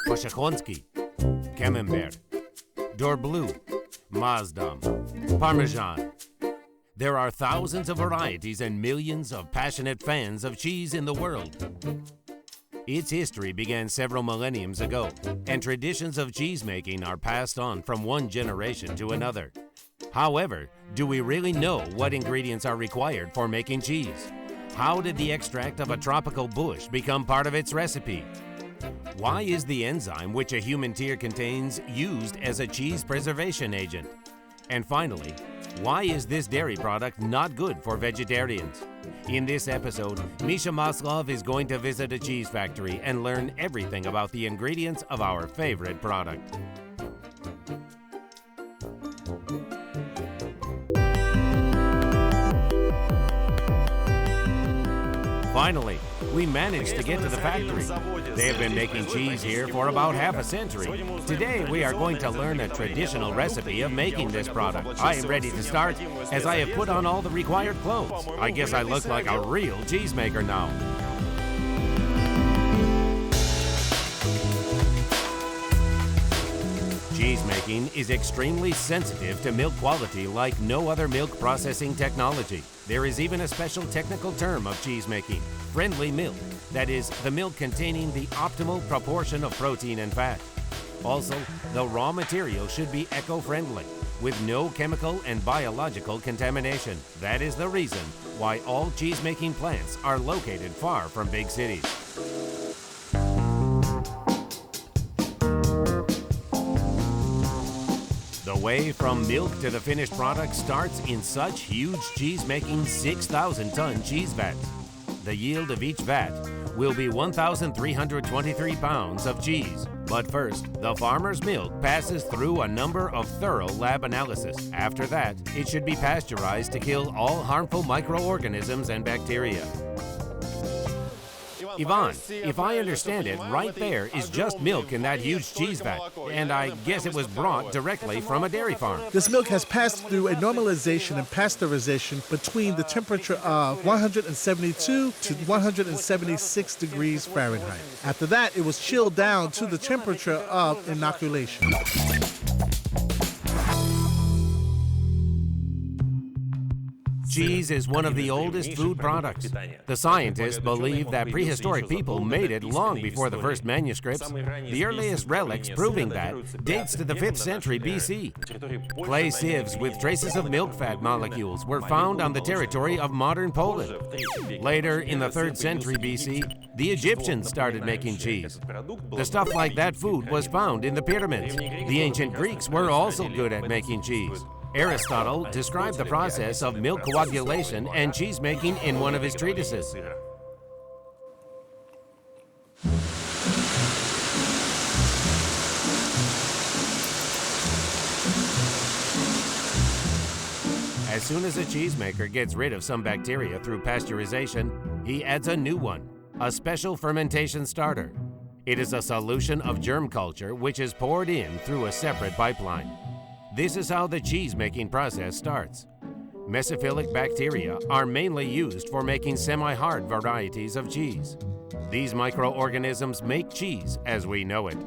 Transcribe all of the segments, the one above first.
Poszakonski, Camembert, Dorbleu, Maasdam, Parmesan. There are thousands of varieties and millions of passionate fans of cheese in the world. Its history began several millenniums ago, and traditions of cheesemaking are passed on from one generation to another. However, do we really know what ingredients are required for making cheese? How did the extract of a tropical bush become part of its recipe? Why is the enzyme which a human tear contains used as a cheese preservation agent? And finally, why is this dairy product not good for vegetarians? In this episode, Misha Maslov is going to visit a cheese factory and learn everything about the ingredients of our favorite product. Finally, we managed to get to the factory. They have been making cheese here for about half a century. Today, we are going to learn a traditional recipe of making this product. I am ready to start, as I have put on all the required clothes. I guess I look like a real cheesemaker now. Cheesemaking is extremely sensitive to milk quality like no other milk processing technology. There is even a special technical term of cheesemaking, friendly milk. That is, the milk containing the optimal proportion of protein and fat. Also, the raw material should be eco-friendly, with no chemical and biological contamination. That is the reason why all cheesemaking plants are located far from big cities. The way from milk to the finished product starts in such huge cheese-making 6,000-ton cheese vats. The yield of each vat will be 1,323 pounds of cheese. But first, the farmer's milk passes through a number of thorough lab analyses. After that, it should be pasteurized to kill all harmful microorganisms and bacteria. Ivan, if I understand it, right there is just milk in that huge cheese vat, and I guess it was brought directly from a dairy farm. This milk has passed through a normalization and pasteurization between the temperature of 172 to 176 degrees Fahrenheit. After that, it was chilled down to the temperature of inoculation. Cheese is one of the oldest food products. The scientists believe that prehistoric people made it long before the first manuscripts. The earliest relics proving that dates to the 5th century BC. Clay sieves with traces of milk fat molecules were found on the territory of modern Poland. Later, in the 3rd century BC, the Egyptians started making cheese. The stuff like that food was found in the pyramids. The ancient Greeks were also good at making cheese. Aristotle described the process of milk coagulation and cheesemaking in one of his treatises. As soon as a cheesemaker gets rid of some bacteria through pasteurization, he adds a new one, a special fermentation starter. It is a solution of germ culture which is poured in through a separate pipeline. This is how the cheese-making process starts. Mesophilic bacteria are mainly used for making semi-hard varieties of cheese. These microorganisms make cheese as we know it.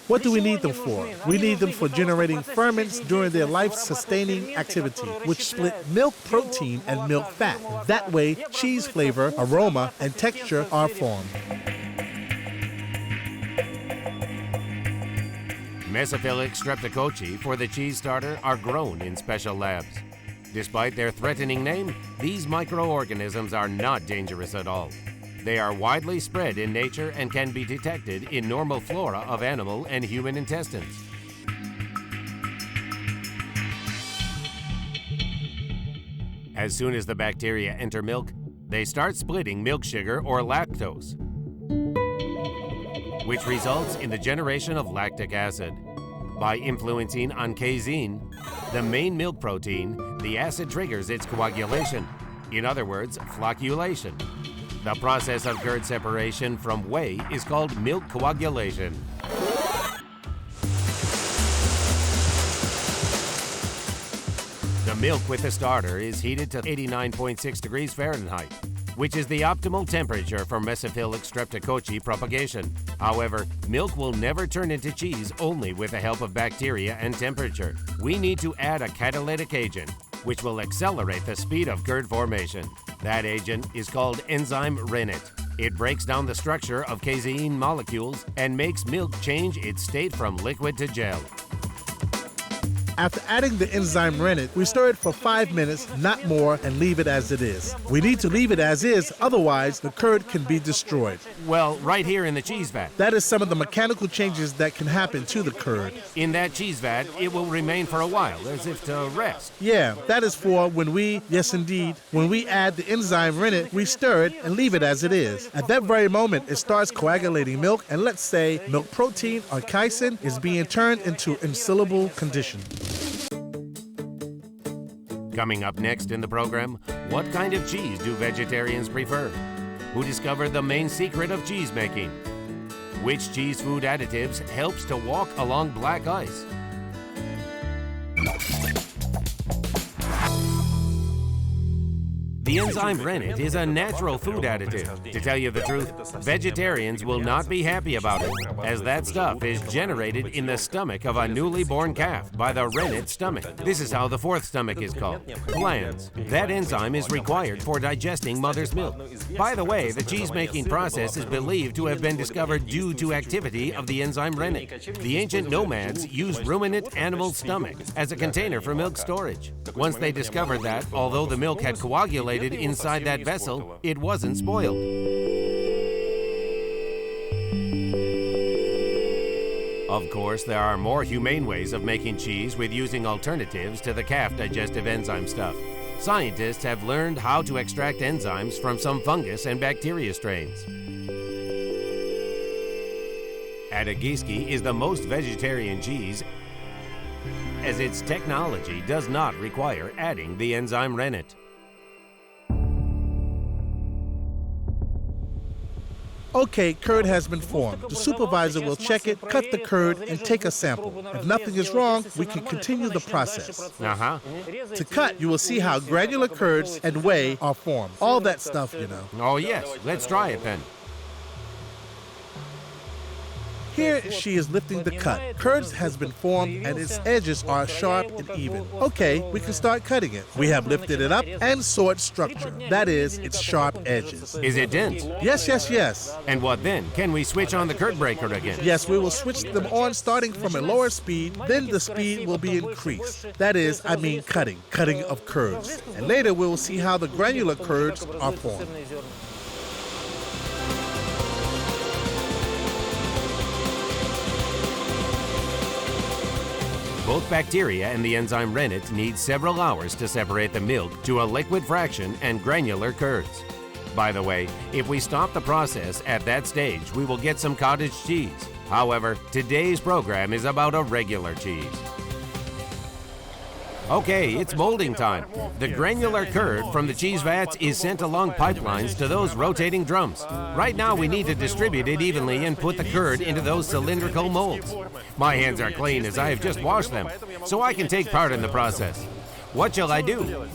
What do we need them for? We need them for generating ferments during their life-sustaining activity, which split milk protein and milk fat. That way, cheese flavor, aroma, and texture are formed. Mesophilic streptococci for the cheese starter are grown in special labs. Despite their threatening name, these microorganisms are not dangerous at all. They are widely spread in nature and can be detected in normal flora of animal and human intestines. As soon as the bacteria enter milk, they start splitting milk sugar or lactose, which results in the generation of lactic acid. By influencing on casein, the main milk protein, the acid triggers its coagulation. In other words, flocculation. The process of curd separation from whey is called milk coagulation. The The milk with the starter is heated to 89.6 degrees Fahrenheit, which is the optimal temperature for Mesophilic streptococci propagation. However, milk will never turn into cheese only with the help of bacteria and temperature. We need to add a catalytic agent, which will accelerate the speed of curd formation. That agent is called enzyme rennet. It breaks down the structure of casein molecules and makes milk change its state from liquid to gel. After adding the enzyme rennet, we stir it for 5 minutes, not more, and leave it as it is. We need to leave it as is, otherwise the curd can be destroyed. Well, right here in the cheese vat. That is some of the mechanical changes that can happen to the curd. In that cheese vat, it will remain for a while, as if to rest. Yeah, that is for when we add the enzyme rennet, we stir it and leave it as it is. At that very moment, it starts coagulating milk, and let's say milk protein or casein is being turned into insoluble condition. Coming up next in the program, what kind of cheese do vegetarians prefer? Who discovered the main secret of cheese making? Which cheese food additives helps to walk along black ice? The enzyme rennet is a natural food additive. To tell you the truth, vegetarians will not be happy about it, as that stuff is generated in the stomach of a newly born calf by the rennet stomach. This is how the fourth stomach is called, glands. That enzyme is required for digesting mother's milk. By the way, the cheese-making process is believed to have been discovered due to activity of the enzyme rennet. The ancient nomads used ruminant animal stomach as a container for milk storage. Once they discovered that, although the milk had coagulated inside that vessel, it wasn't spoiled. Of course, there are more humane ways of making cheese with using alternatives to the calf digestive enzyme stuff. Scientists have learned how to extract enzymes from some fungus and bacteria strains. Adagiski is the most vegetarian cheese, as its technology does not require adding the enzyme rennet. Okay, curd has been formed. The supervisor will check it, cut the curd, and take a sample. If nothing is wrong, we can continue the process. To cut, you will see how granular curds and whey are formed. All that stuff, you know. Oh yes, let's try it then. Here she is lifting the cut. Curd has been formed and its edges are sharp and even. Okay, we can start cutting it. We have lifted it up and saw its structure. That is, its sharp edges. Is it dense? Yes. And what then? Can we switch on the curd breaker again? Yes, we will switch them on starting from a lower speed, then the speed will be increased. That is, cutting of curds. And later we will see how the granular curds are formed. Both bacteria and the enzyme rennet need several hours to separate the milk to a liquid fraction and granular curds. By the way, if we stop the process at that stage, we will get some cottage cheese. However, today's program is about a regular cheese. Okay, it's molding time. The granular curd from the cheese vats is sent along pipelines to those rotating drums. Right now we need to distribute it evenly and put the curd into those cylindrical molds. My hands are clean as I have just washed them, so I can take part in the process. What shall I do?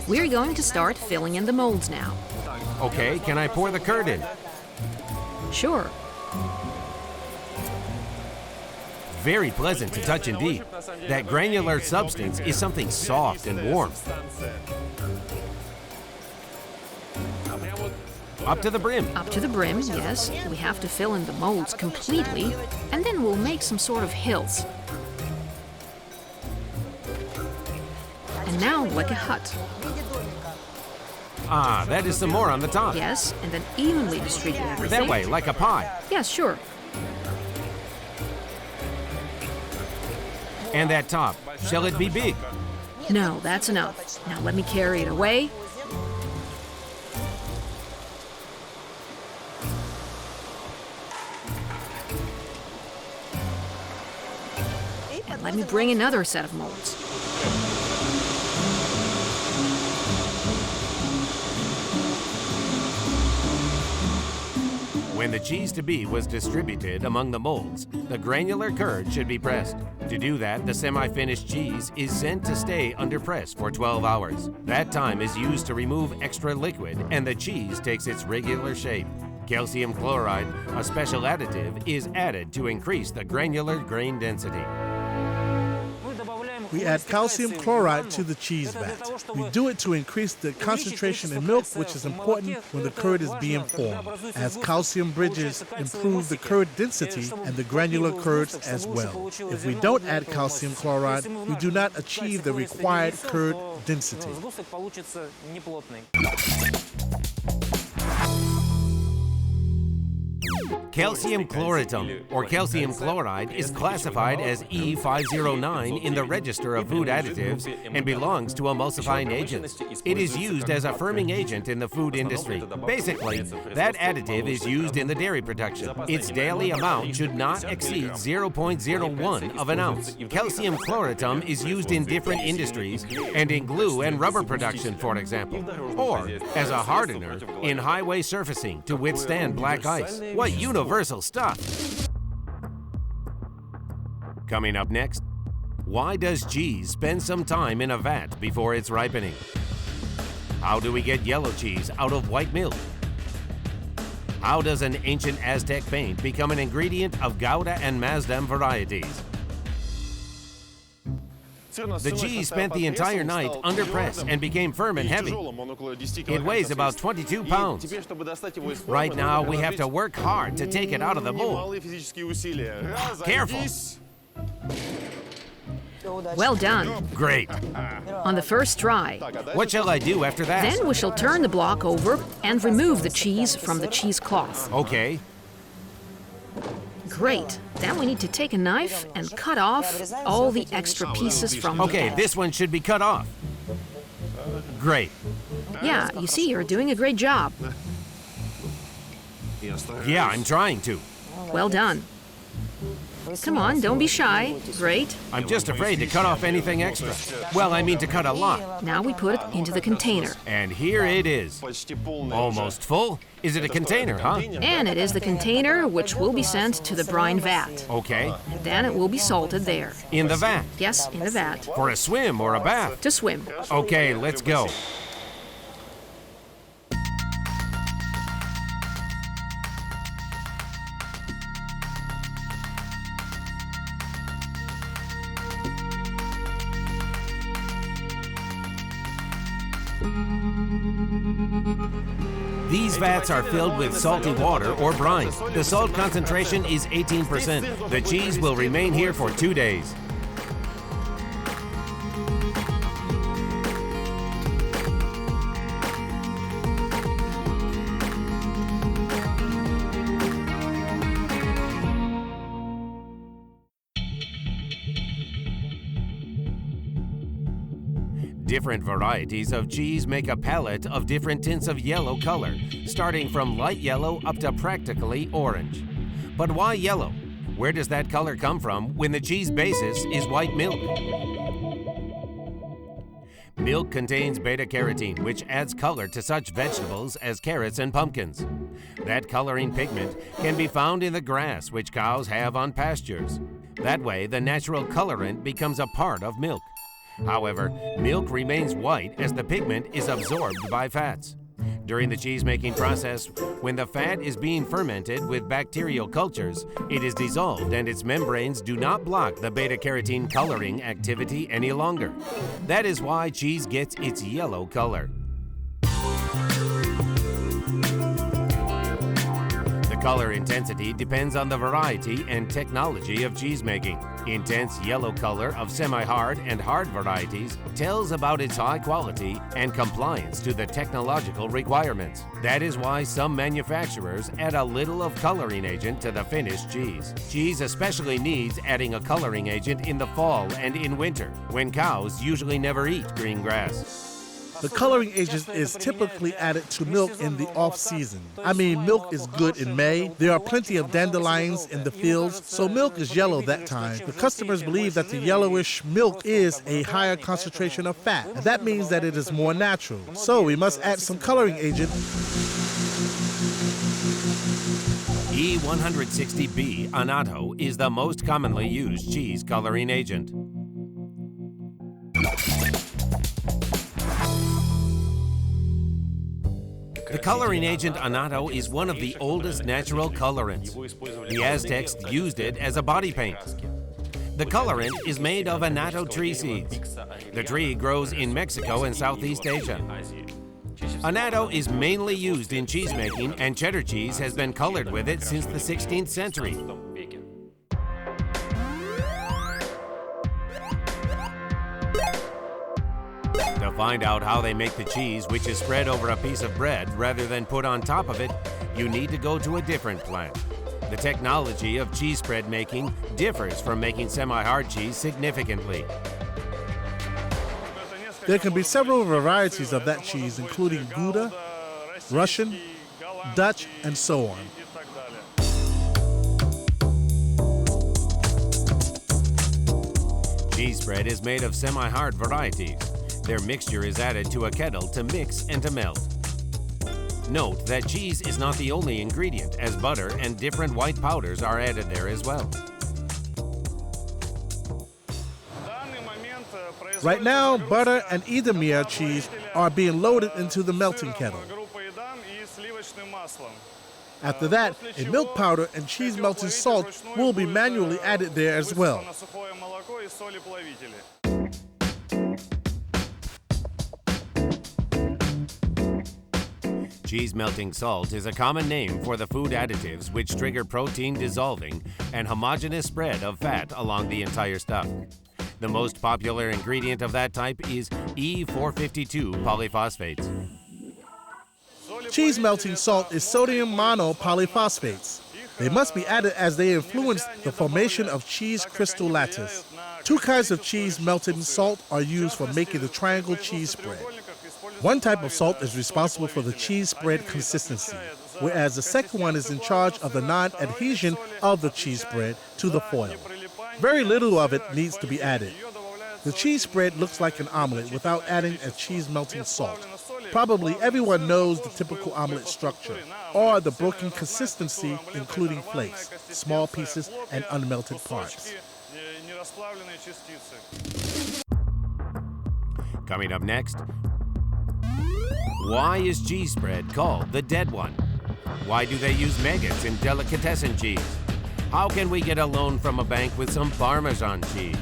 We're going to start filling in the molds now. Okay, can I pour the curd in? Sure. Very pleasant to touch indeed. That granular substance is something soft and warm. Up to the brim. Up to the brim, yes. We have to fill in the molds completely, and then we'll make some sort of hills. And now like a hut. Ah, that is some more on the top. Yes, and then evenly distribute everything. That way, like a pie. Yes, sure. And that top, shall it be big? No, that's enough. Now let me carry it away. And let me bring another set of molds. When When the cheese to be was distributed among the molds, the granular curd should be pressed. To do that, the semi-finished cheese is sent to stay under press for 12 hours. That time is used to remove extra liquid and the cheese takes its regular shape. Calcium chloride, a special additive, is added to increase the granular grain density. We add calcium chloride to the cheese vat. We do it to increase the concentration in milk, which is important when the curd is being formed, as calcium bridges improve the curd density and the granular curds as well. If we don't add calcium chloride, we do not achieve the required curd density. Calcium chloritum, or calcium chloride, is classified as E509 in the Register of Food Additives and belongs to emulsifying agents. It is used as a firming agent in the food industry. Basically, that additive is used in the dairy production. Its daily amount should not exceed 0.01 of an ounce. Calcium chloritum is used in different industries and in glue and rubber production, for example, or as a hardener in highway surfacing to withstand black ice. What universal stuff! Coming up next, why does cheese spend some time in a vat before it's ripening? How do we get yellow cheese out of white milk? How does an ancient Aztec paint become an ingredient of Gouda and Mazdam varieties? The cheese spent the entire night under press and became firm and heavy. It weighs about 22 pounds. Right now, we have to work hard to take it out of the mold. Careful! Well done. Great. On the first try. What shall I do after that? Then we shall turn the block over and remove the cheese from the cheesecloth. Okay. Great. Then we need to take a knife and cut off all the extra pieces from the Okay, edge. this one should be cut off. Great. Yeah, you see, you're doing a great job. Yeah, I'm trying to. Well done. Come on, don't be shy. Great. I'm just afraid to cut off anything extra. Well, I mean to cut a lot. Now we put it into the container. And here it is. Almost full. Is it a container, huh? And it is the container which will be sent to the brine vat. Okay. And then it will be salted there. In the vat. Yes, in the vat. For a swim or a bath. To swim. Okay, let's go. These vats are filled with salty water or brine. The salt concentration is 18%. The cheese will remain here for 2 days. Different varieties of cheese make a palette of different tints of yellow color, starting from light yellow up to practically orange. But why yellow? Where does that color come from when the cheese basis is white milk? Milk contains beta-carotene, which adds color to such vegetables as carrots and pumpkins. That coloring pigment can be found in the grass which cows have on pastures. That way, the natural colorant becomes a part of milk. However, milk remains white as the pigment is absorbed by fats. During the cheese-making process, when the fat is being fermented with bacterial cultures, it is dissolved and its membranes do not block the beta-carotene coloring activity any longer. That is why cheese gets its yellow color. The color intensity depends on the variety and technology of cheese making. Intense yellow color of semi-hard and hard varieties tells about its high quality and compliance to the technological requirements. That is why some manufacturers add a little of coloring agent to the finished cheese. Cheese especially needs adding a coloring agent in the fall and in winter, when cows usually never eat green grass. The coloring agent is typically added to milk in the off-season. I mean, milk is good in May. There are plenty of dandelions in the fields, so milk is yellow that time. The customers believe that the yellowish milk is a higher concentration of fat, and that means that it is more natural. So we must add some coloring agent E160B annatto is the most commonly used cheese coloring agent. The coloring agent annatto is one of the oldest natural colorants. The Aztecs used it as a body paint. The colorant is made of annatto tree seeds. The tree grows in Mexico and Southeast Asia. Annatto is mainly used in cheesemaking, and cheddar cheese has been colored with it since the 16th century. To find out how they make the cheese, which is spread over a piece of bread rather than put on top of it, you need to go to a different plant. The technology of cheese spread making differs from making semi-hard cheese significantly. There can be several varieties of that cheese, including Gouda, Russian, Dutch, and so on. Cheese spread is made of semi-hard varieties. Their mixture is added to a kettle to mix and to melt. Note that cheese is not the only ingredient, as butter and different white powders are added there as well. Right now, butter and Edemeyer cheese are being loaded into the melting kettle. After that, a milk powder and cheese melting salt will be manually added there as well. Cheese melting salt is a common name for the food additives which trigger protein dissolving and homogeneous spread of fat along the entire stuff. The most popular ingredient of that type is E452 polyphosphates. Cheese melting salt is sodium monopolyphosphates. They must be added as they influence the formation of cheese crystal lattice. Two kinds of cheese melting salt are used for making the triangle cheese spread. One type of salt is responsible for the cheese spread consistency, whereas the second one is in charge of the non-adhesion of the cheese spread to the foil. Very little of it needs to be added. The cheese spread looks like an omelet without adding a cheese melting salt. Probably everyone knows the typical omelet structure, or the broken consistency including flakes, small pieces, and unmelted parts. Coming up next, why is cheese spread called the dead one? Why do they use maggots in delicatessen cheese? How can we get a loan from a bank with some Parmesan cheese?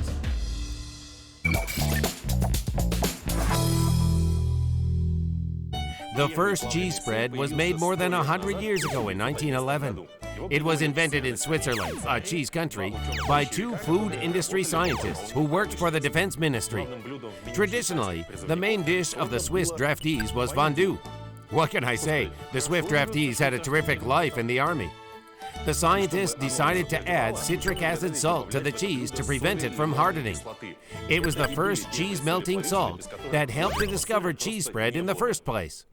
The first cheese spread was made more than 100 years ago in 1911. It was invented in Switzerland, a cheese country, by two food industry scientists who worked for the Defense Ministry. Traditionally, the main dish of the Swiss draftees was fondue. What can I say? The Swiss draftees had a terrific life in the army. The scientists decided to add citric acid salt to the cheese to prevent it from hardening. It was the first cheese melting salt that helped to discover cheese spread in the first place.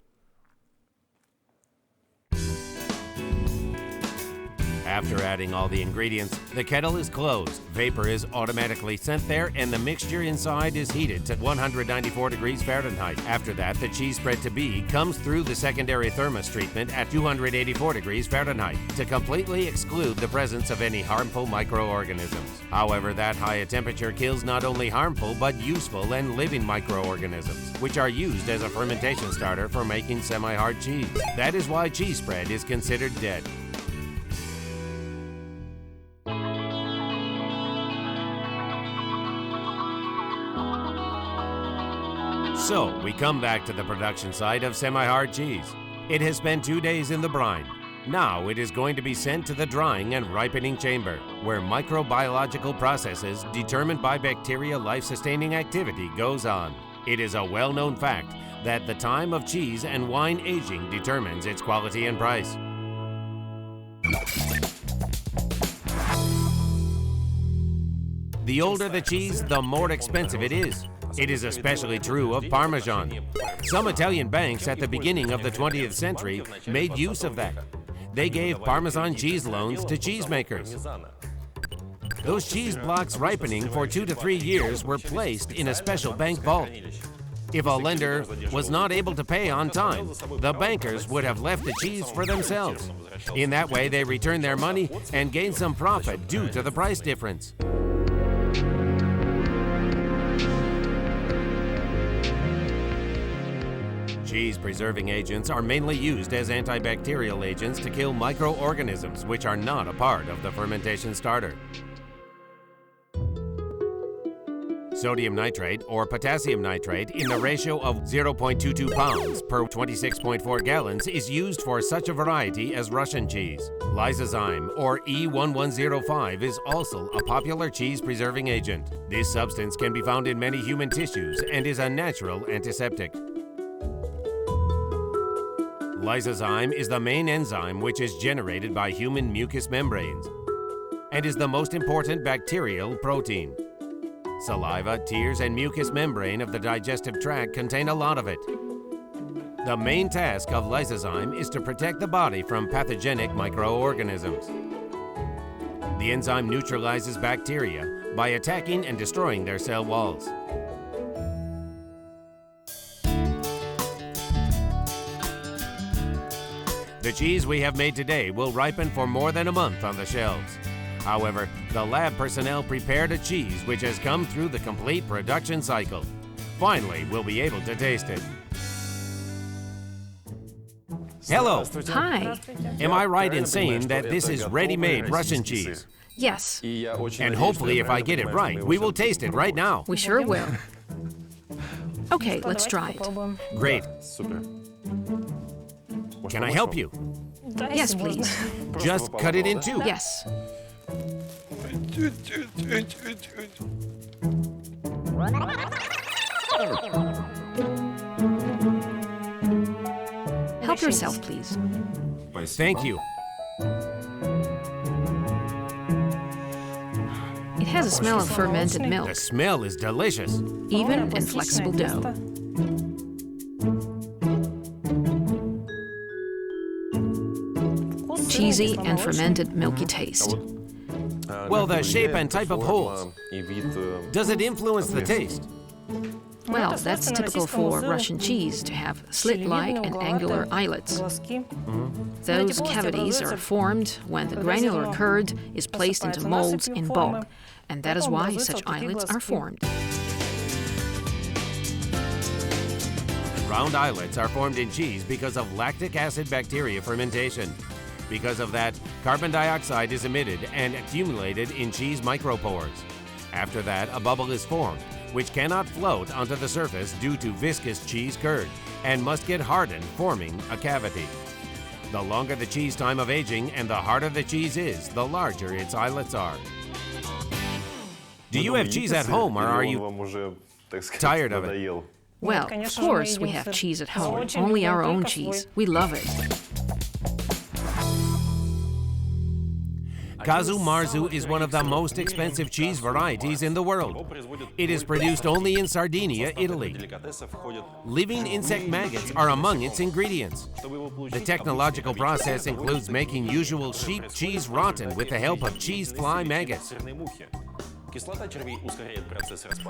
After adding all the ingredients, the kettle is closed, vapor is automatically sent there, and the mixture inside is heated to 194 degrees Fahrenheit. After that, the cheese spread to be comes through the secondary thermos treatment at 284 degrees Fahrenheit to completely exclude the presence of any harmful microorganisms. However, that high temperature kills not only harmful but useful and living microorganisms, which are used as a fermentation starter for making semi-hard cheese. That is why cheese spread is considered dead. So, we come back to the production site of semi-hard cheese. It has spent 2 days in the brine. Now it is going to be sent to the drying and ripening chamber, where microbiological processes determined by bacteria life-sustaining activity goes on. It is a well-known fact that the time of cheese and wine aging determines its quality and price. The older the cheese, the more expensive it is. It is especially true of Parmesan. Some Italian banks at the beginning of the 20th century made use of that. They gave Parmesan cheese loans to cheesemakers. Those cheese blocks ripening for 2 to 3 years were placed in a special bank vault. If a lender was not able to pay on time, the bankers would have left the cheese for themselves. In that way, they return their money and gain some profit due to the price difference. Cheese preserving agents are mainly used as antibacterial agents to kill microorganisms which are not a part of the fermentation starter. Sodium nitrate or potassium nitrate in the ratio of 0.22 pounds per 26.4 gallons is used for such a variety as Russian cheese. Lysozyme or E1105 is also a popular cheese preserving agent. This substance can be found in many human tissues and is a natural antiseptic. Lysozyme is the main enzyme which is generated by human mucous membranes and is the most important bacterial protein. Saliva, tears, and mucous membrane of the digestive tract contain a lot of it. The main task of lysozyme is to protect the body from pathogenic microorganisms. The enzyme neutralizes bacteria by attacking and destroying their cell walls. The cheese we have made today will ripen for more than a month on the shelves. However, the lab personnel prepared a cheese which has come through the complete production cycle. Finally, we'll be able to taste it. Hello. Hi. Am I right in saying that this is ready-made Russian cheese? Yes, And hopefully, if I get it right, we will taste it right now. we sure will. Okay, let's try it. Great. Can I help you? Yes, please. Just cut it in two. Yes. Help yourself, please. Thank you. It has a smell of fermented milk, The smell is delicious. even and flexible dough. Cheesy and fermented milky taste. Well, the shape and type of holes. Does it influence the taste? Well, that's typical for Russian cheese to have slit-like and angular eyelets. Those cavities are formed when the granular curd is placed into molds in bulk, and that is why such eyelets are formed. Round eyelets are formed in cheese because of lactic acid bacteria fermentation. Because of that, carbon dioxide is emitted and accumulated in cheese micropores. After that, a bubble is formed, which cannot float onto the surface due to viscous cheese curd and must get hardened, forming a cavity. The longer the cheese time of aging and the harder the cheese is, the larger its eyelets are. Do you have cheese at home, or are you tired of it? Well, of course we have cheese at home, only our own cheese. We love it. Kazu Marzu is one of the most expensive cheese varieties in the world. It is produced only in Sardinia, Italy. Living insect maggots are among its ingredients. The technological process includes making usual sheep cheese rotten with the help of cheese fly maggots.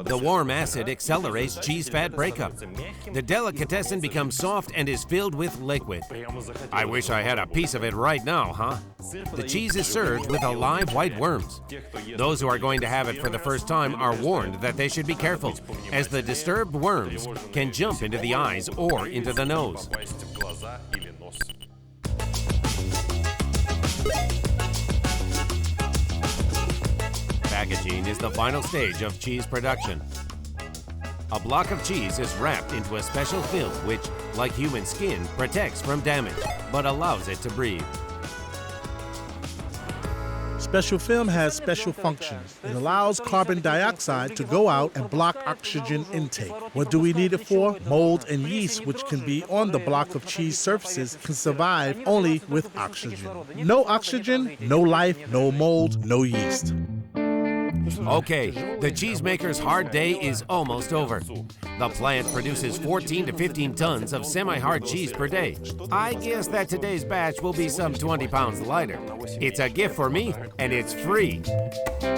The warm acid accelerates cheese fat breakup. The delicatessen becomes soft and is filled with liquid. I wish I had a piece of it right now, huh? The cheese is served with alive white worms. Those who are going to have it for the first time are warned that they should be careful, as the disturbed worms can jump into the eyes or into the nose. Packaging is the final stage of cheese production. A block of cheese is wrapped into a special film which, like human skin, protects from damage, but allows it to breathe. Special film has special functions. It allows carbon dioxide to go out and block oxygen intake. What do we need it for? Mold and yeast, which can be on the block of cheese surfaces, can survive only with oxygen. No oxygen, no life, no mold, no yeast. Okay, the cheesemaker's hard day is almost over. The plant produces 14 to 15 tons of semi-hard cheese per day. I guess that today's batch will be some 20 pounds lighter. It's a gift for me, and it's free.